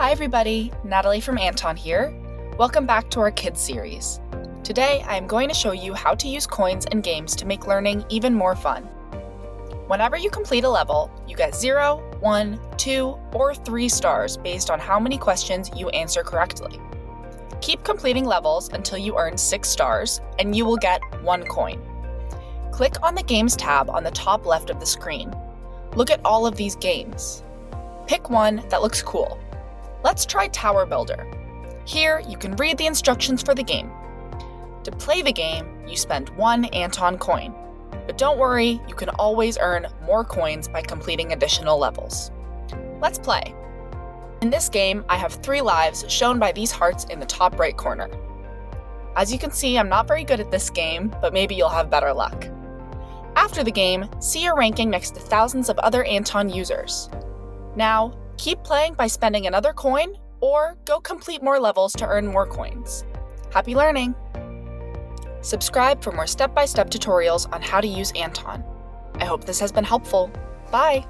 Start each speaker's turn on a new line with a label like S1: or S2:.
S1: Hi everybody, Natalie from ANTON here. Welcome back to our kids series. Today I am going to show you how to use coins and games to make learning even more fun. Whenever you complete a level, you get 0, 1, 2, or 3 stars based on how many questions you answer correctly. Keep completing levels until you earn 6 stars, and you will get 1 coin. Click on the Games tab on the top left of the screen. Look at all of these games. Pick one that looks cool. Let's try Tower Builder. Here, you can read the instructions for the game. To play the game, you spend 1 Anton coin. But don't worry, you can always earn more coins by completing additional levels. Let's play. In this game, I have 3 lives shown by these hearts in the top right corner. As you can see, I'm not very good at this game, but maybe you'll have better luck. After the game, see your ranking next to thousands of other Anton users. Now, keep playing by spending another coin, or go complete more levels to earn more coins. Happy learning! Subscribe for more step-by-step tutorials on how to use Anton. I hope this has been helpful. Bye!